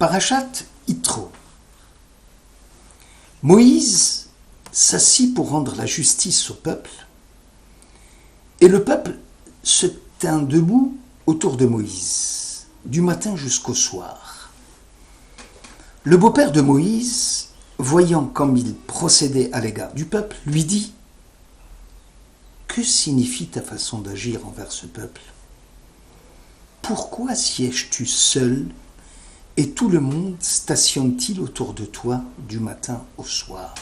Parashat Yitro. Moïse s'assit pour rendre la justice au peuple, et le peuple se tint debout autour de Moïse, du matin jusqu'au soir. Le beau-père de Moïse, voyant comme il procédait à l'égard du peuple, lui dit : « Que signifie ta façon d'agir envers ce peuple ? Pourquoi sièges-tu seul et tout le monde stationne-t-il autour de toi du matin au soir ? »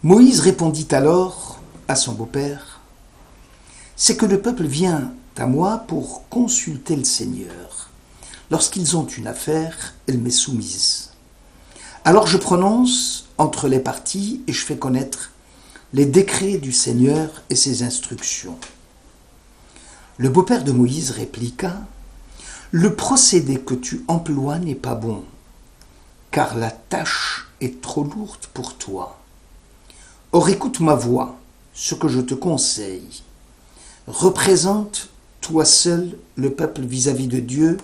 Moïse répondit alors à son beau-père : « C'est que le peuple vient à moi pour consulter le Seigneur. Lorsqu'ils ont une affaire, elle m'est soumise. Alors je prononce entre les parties et je fais connaître les décrets du Seigneur et ses instructions. » Le beau-père de Moïse répliqua : « Le procédé que tu emploies n'est pas bon, car la tâche est trop lourde pour toi. Or écoute ma voix, ce que je te conseille. Représente toi seul le peuple vis-à-vis de Dieu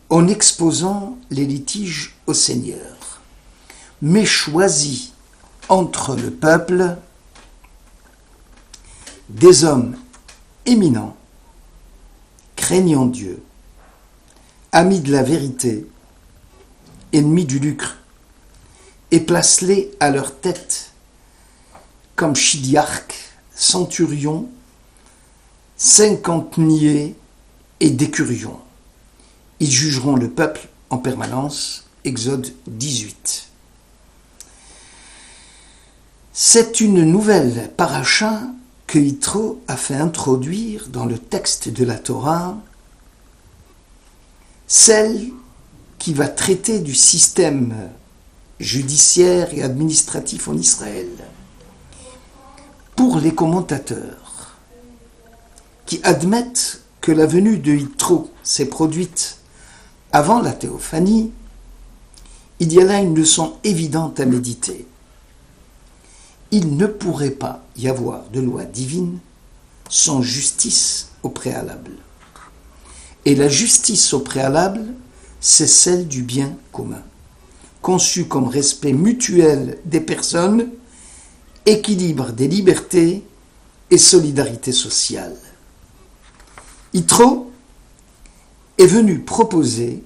en exposant les litiges au Seigneur. Mais choisis entre le peuple des hommes éminents, craignant Dieu, amis de la vérité, ennemis du lucre, et place-les à leur tête comme chidiarques, centurions, cinquanteniers et décurions. Ils jugeront le peuple en permanence. Exode 18. C'est une nouvelle paracha que Yitro a fait introduire dans le texte de la Torah, celle qui va traiter du système judiciaire et administratif en Israël. Pour les commentateurs qui admettent que la venue de Yitro s'est produite avant la théophanie, il y a là une leçon évidente à méditer. Il ne pourrait pas y avoir de loi divine sans justice au préalable. Et la justice au préalable, c'est celle du bien commun, conçue comme respect mutuel des personnes, équilibre des libertés et solidarité sociale. Yitro est venu proposer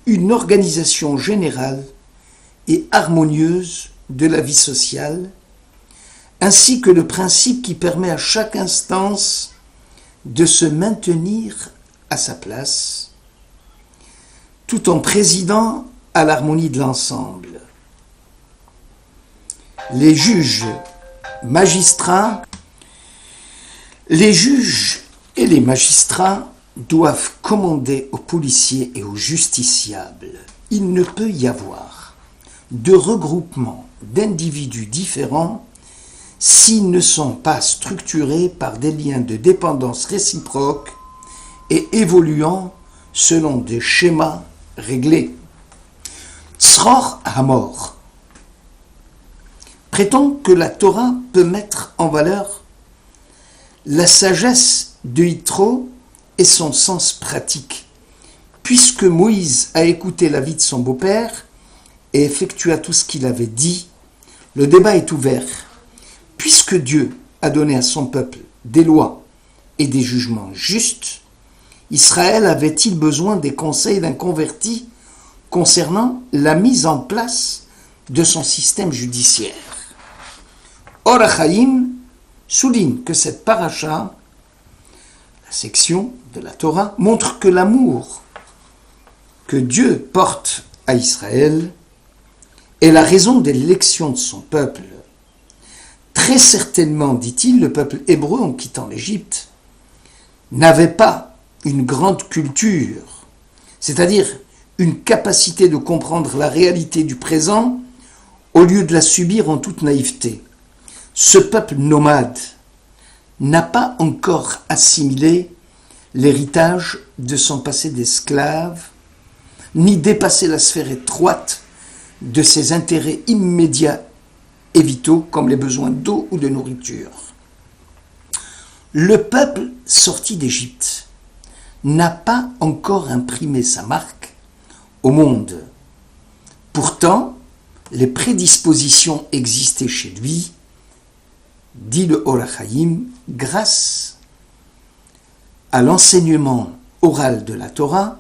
une organisation générale et harmonieuse de la vie sociale, ainsi que le principe qui permet à chaque instance de se maintenir à sa place, tout en présidant à l'harmonie de l'ensemble. Les juges et les magistrats doivent commander aux policiers et aux justiciables. Il ne peut y avoir de regroupement d'individus différents s'ils ne sont pas structurés par des liens de dépendance réciproques et évoluant selon des schémas réglés. Tzror Hamor. Prétend que la Torah peut mettre en valeur la sagesse de Yitro et son sens pratique, puisque Moïse a écouté l'avis de son beau-père et effectua tout ce qu'il avait dit. Le débat est ouvert. Puisque Dieu a donné à son peuple des lois et des jugements justes, Israël avait-il besoin des conseils d'un converti concernant la mise en place de son système judiciaire ? Or HaChaim souligne que cette paracha, la section de la Torah, montre que l'amour que Dieu porte à Israël est la raison de l'élection de son peuple. Très certainement, dit-il, le peuple hébreu, en quittant l'Égypte, n'avait pas une grande culture, c'est-à-dire une capacité de comprendre la réalité du présent au lieu de la subir en toute naïveté. Ce peuple nomade n'a pas encore assimilé l'héritage de son passé d'esclave, ni dépassé la sphère étroite de ses intérêts immédiats et vitaux comme les besoins d'eau ou de nourriture. Le peuple sorti d'Égypte n'a pas encore imprimé sa marque au monde. Pourtant, les prédispositions existaient chez lui, dit le Or HaChaim, grâce à l'enseignement oral de la Torah,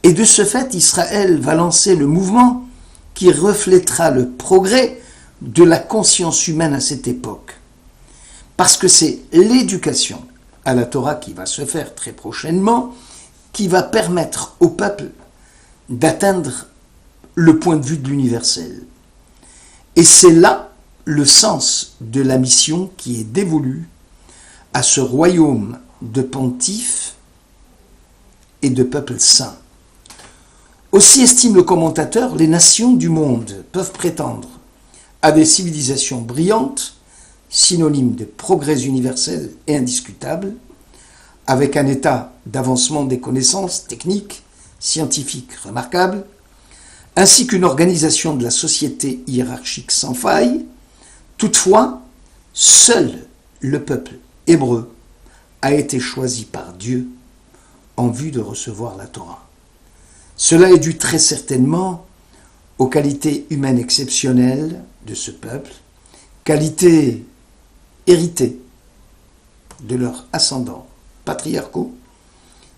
et de ce fait, Israël va lancer le mouvement qui reflètera le progrès de la conscience humaine à cette époque. Parce que c'est l'éducation à la Torah qui va se faire très prochainement, qui va permettre au peuple d'atteindre le point de vue de l'universel. Et c'est là le sens de la mission qui est dévolue à ce royaume de pontifes et de peuples saints. Aussi estime le commentateur, les nations du monde peuvent prétendre à des civilisations brillantes, synonymes de progrès universel et indiscutable, avec un état d'avancement des connaissances techniques, scientifiques remarquables, ainsi qu'une organisation de la société hiérarchique sans faille. Toutefois, seul le peuple hébreu a été choisi par Dieu en vue de recevoir la Torah. Cela est dû très certainement aux qualités humaines exceptionnelles de ce peuple, qualités héritées de leurs ascendants patriarcaux,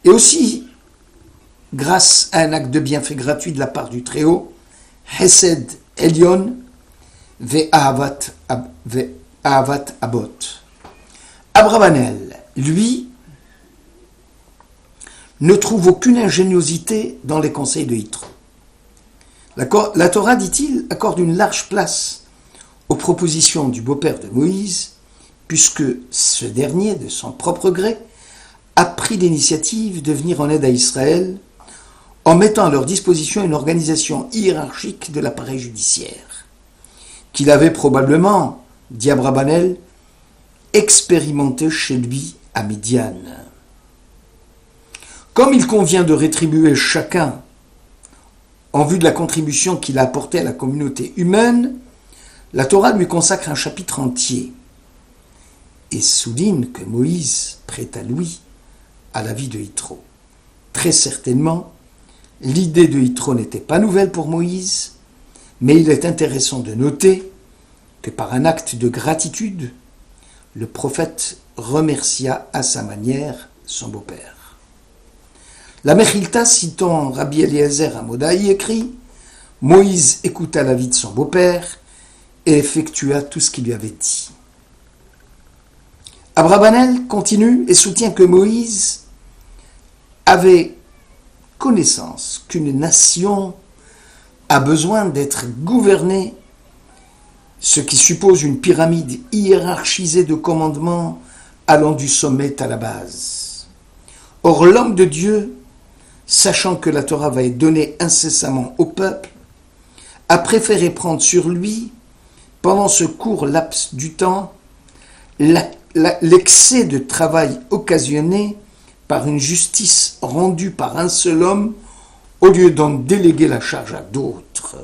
et aussi grâce à un acte de bienfait gratuit de la part du Très-Haut, Hesed Elyon ve'ahavat abot. Abravanel, lui, ne trouve aucune ingéniosité dans les conseils de Yitro. La Torah, dit-il, accorde une large place aux propositions du beau-père de Moïse, puisque ce dernier, de son propre gré, a pris l'initiative de venir en aide à Israël en mettant à leur disposition une organisation hiérarchique de l'appareil judiciaire, qu'il avait probablement, dit Abravanel, expérimenté chez lui à Midian. Comme il convient de rétribuer chacun en vue de la contribution qu'il a apportée à la communauté humaine, la Torah lui consacre un chapitre entier et souligne que Moïse prêta lui à la vie de Yitro. Très certainement, l'idée de Yitro n'était pas nouvelle pour Moïse, mais il est intéressant de noter que par un acte de gratitude, le prophète remercia à sa manière son beau-père. La Mechilta, citant Rabbi Eliezer Amodai, écrit « Moïse écouta l'avis de son beau-père et effectua tout ce qu'il lui avait dit. » Abravanel continue et soutient que Moïse avait connaissance qu'une nation a besoin d'être gouvernée, ce qui suppose une pyramide hiérarchisée de commandements allant du sommet à la base. Or, l'homme de Dieu, sachant que la Torah va être donnée incessamment au peuple, a préféré prendre sur lui, pendant ce court laps du temps, l'excès de travail occasionné par une justice rendue par un seul homme, au lieu d'en déléguer la charge à d'autres.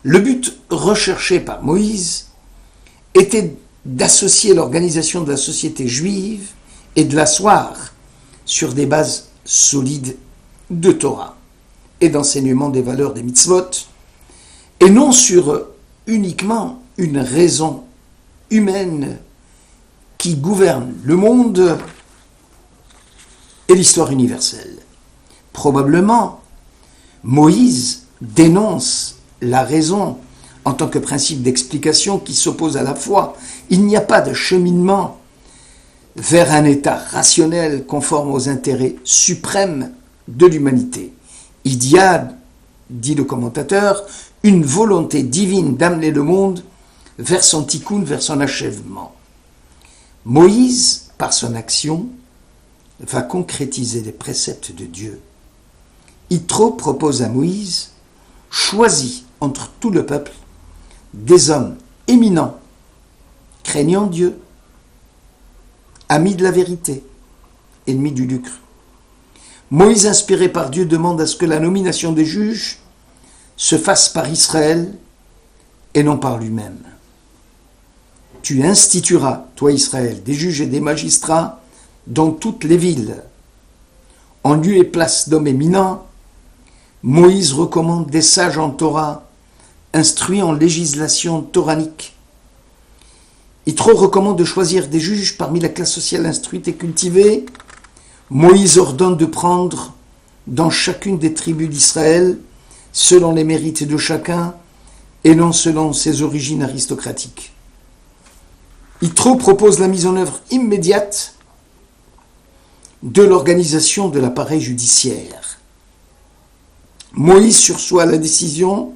Le but recherché par Moïse était d'associer l'organisation de la société juive et de l'asseoir sur des bases solides de Torah et d'enseignement des valeurs des mitzvot, et non sur uniquement une raison humaine qui gouverne le monde et l'histoire universelle. Probablement, Moïse dénonce la raison en tant que principe d'explication qui s'oppose à la foi. Il n'y a pas de cheminement vers un état rationnel conforme aux intérêts suprêmes de l'humanité. Il y a, dit le commentateur, une volonté divine d'amener le monde vers son tikkun, vers son achèvement. Moïse, par son action, va concrétiser les préceptes de Dieu. Yitro propose à Moïse, choisi entre tout le peuple, des hommes éminents, craignant Dieu, amis de la vérité, ennemis du lucre. Moïse, inspiré par Dieu, demande à ce que la nomination des juges se fasse par Israël et non par lui-même. Tu institueras, toi Israël, des juges et des magistrats dans toutes les villes. En lieu et place d'hommes éminents, Moïse recommande des sages en Torah, instruits en législation toranique. Yitro recommande de choisir des juges parmi la classe sociale instruite et cultivée. Moïse ordonne de prendre dans chacune des tribus d'Israël, selon les mérites de chacun et non selon ses origines aristocratiques. Yitro propose la mise en œuvre immédiate de l'organisation de l'appareil judiciaire. Moïse sursoit la décision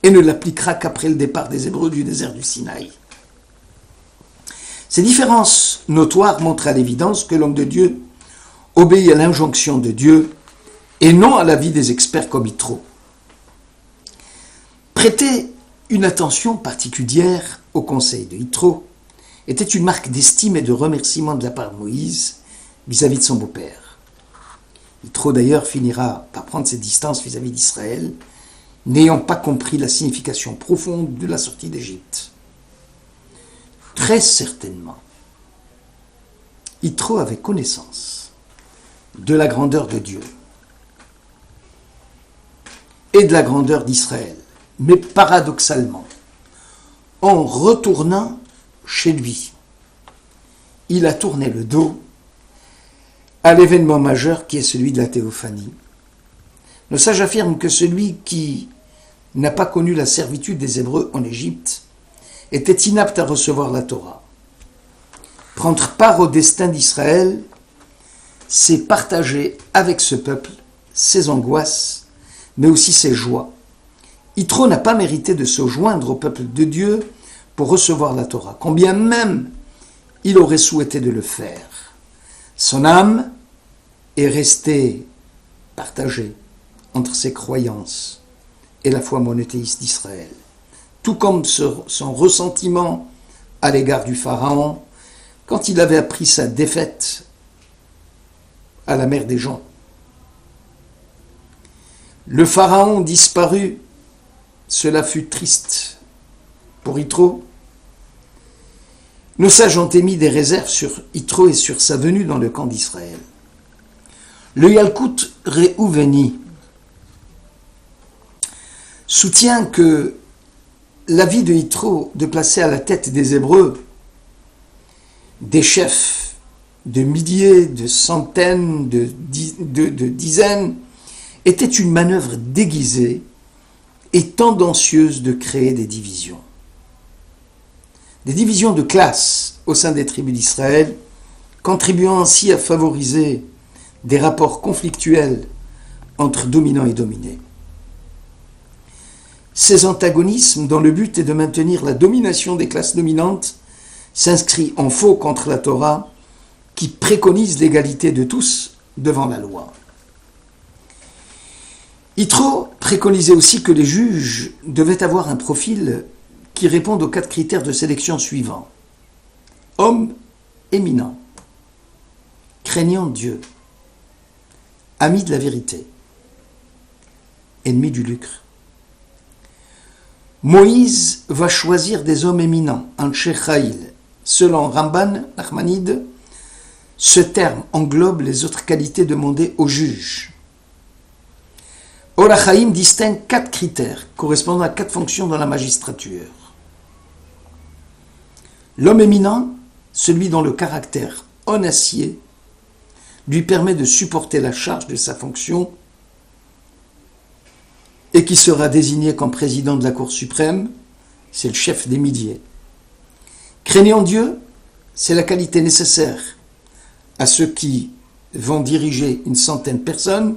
et ne l'appliquera qu'après le départ des Hébreux du désert du Sinaï. Ces différences notoires montrent à l'évidence que l'homme de Dieu obéit à l'injonction de Dieu et non à l'avis des experts comme Yitro. Prêter une attention particulière au conseil de Yitro était une marque d'estime et de remerciement de la part de Moïse vis-à-vis de son beau-père. Yitro d'ailleurs finira par prendre ses distances vis-à-vis d'Israël, n'ayant pas compris la signification profonde de la sortie d'Égypte. Très certainement, Yitro avait connaissance de la grandeur de Dieu et de la grandeur d'Israël. Mais paradoxalement, en retournant chez lui, il a tourné le dos à l'événement majeur qui est celui de la théophanie. Le sage affirme que celui qui n'a pas connu la servitude des Hébreux en Égypte était inapte à recevoir la Torah. Prendre part au destin d'Israël, c'est partager avec ce peuple ses angoisses, mais aussi ses joies. Yitro n'a pas mérité de se joindre au peuple de Dieu pour recevoir la Torah, combien même il aurait souhaité de le faire. Son âme est restée partagée entre ses croyances et la foi monothéiste d'Israël, tout comme son ressentiment à l'égard du Pharaon quand il avait appris sa défaite à la mer des gens. Le Pharaon disparut, cela fut triste pour Yitro. Nos sages ont émis des réserves sur Yitro et sur sa venue dans le camp d'Israël. Le Yalkut Rehouveni soutient que l'avis de Yitro de placer à la tête des Hébreux des chefs de milliers, de centaines, de dizaines était une manœuvre déguisée et tendancieuse de créer des divisions. Des divisions de classe au sein des tribus d'Israël, contribuant ainsi à favoriser des rapports conflictuels entre dominants et dominés. Ces antagonismes, dont le but est de maintenir la domination des classes dominantes, s'inscrit en faux contre la Torah, qui préconise l'égalité de tous devant la loi. Yitro préconisait aussi que les juges devaient avoir un profil qui réponde aux 4 critères de sélection suivants. Homme éminent, craignant Dieu, ami de la vérité, ennemi du lucre. Moïse va choisir des hommes éminents, Anshe Chayil. Selon Ramban Nachmanide, ce terme englobe les autres qualités demandées aux juges. Or HaChaim distingue 4 critères correspondant à 4 fonctions dans la magistrature. L'homme éminent, celui dont le caractère en acier lui permet de supporter la charge de sa fonction et qui sera désigné comme président de la Cour suprême, c'est le chef des milliers. Craignant Dieu, c'est la qualité nécessaire à ceux qui vont diriger une centaine de personnes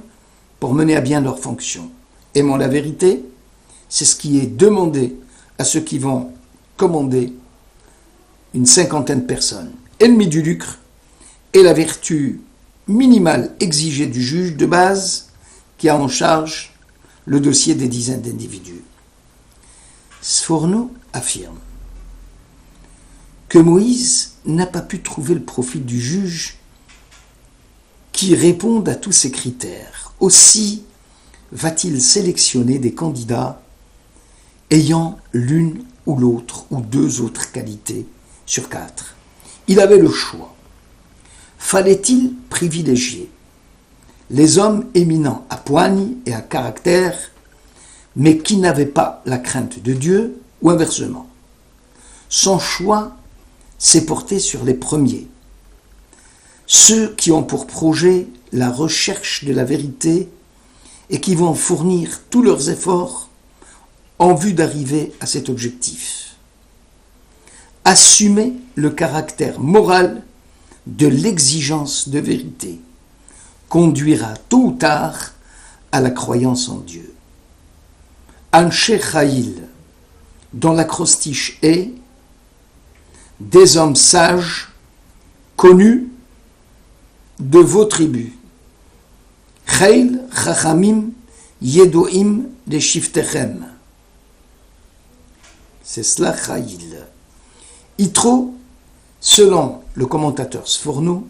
pour mener à bien leurs fonctions. Aimant la vérité, c'est ce qui est demandé à ceux qui vont commander une cinquantaine de personnes. Ennemi du lucre est la vertu minimale exigée du juge de base qui a en charge le dossier des dizaines d'individus. Sforno affirme que Moïse n'a pas pu trouver le profil du juge qui réponde à tous ces critères. Aussi va-t-il sélectionner des candidats ayant l'une ou l'autre ou 2 autres qualités sur 4. Il avait le choix. Fallait-il privilégiés, les hommes éminents à poigne et à caractère, mais qui n'avaient pas la crainte de Dieu, ou inversement. Son choix s'est porté sur les premiers, ceux qui ont pour projet la recherche de la vérité et qui vont fournir tous leurs efforts en vue d'arriver à cet objectif. Assumer le caractère moral de l'exigence de vérité conduira tôt ou tard à la croyance en Dieu. Anshe Chayil, dont l'acrostiche est des hommes sages, connus de vos tribus. Chayil Chachamim Yedoim de Shiftechem. C'est cela Chayil. Yitro, selon le commentateur Sforno,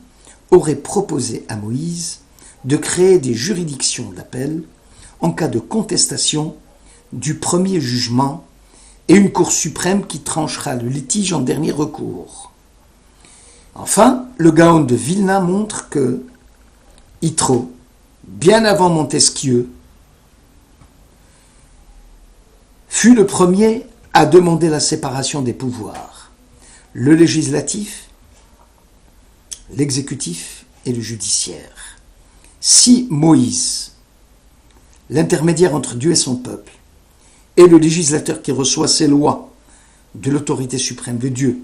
aurait proposé à Moïse de créer des juridictions d'appel en cas de contestation du premier jugement et une cour suprême qui tranchera le litige en dernier recours. Enfin, le Gaon de Vilna montre que Yitro, bien avant Montesquieu, fut le premier à demander la séparation des pouvoirs, le législatif, l'exécutif et le judiciaire. Si Moïse, l'intermédiaire entre Dieu et son peuple, est le législateur qui reçoit ses lois de l'autorité suprême de Dieu,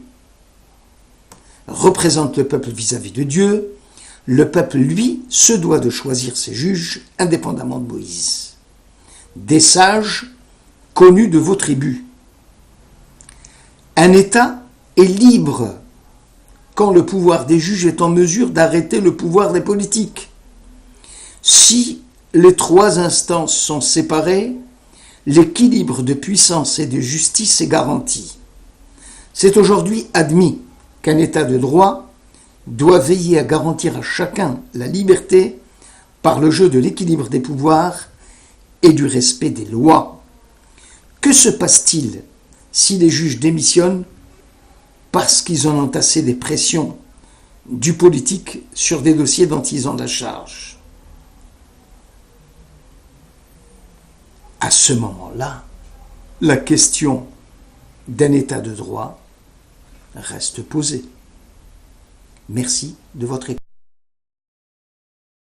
représente le peuple vis-à-vis de Dieu, le peuple, lui, se doit de choisir ses juges indépendamment de Moïse. Des sages connus de vos tribus. Un État est libre quand le pouvoir des juges est en mesure d'arrêter le pouvoir des politiques. Si les trois instances sont séparées, l'équilibre de puissance et de justice est garanti. C'est aujourd'hui admis qu'un État de droit doit veiller à garantir à chacun la liberté par le jeu de l'équilibre des pouvoirs et du respect des lois. Que se passe-t-il si les juges démissionnent parce qu'ils ont entassé des pressions du politique sur des dossiers dont ils ont la charge? À ce moment-là, la question d'un État de droit reste posée. Merci de votre écoute.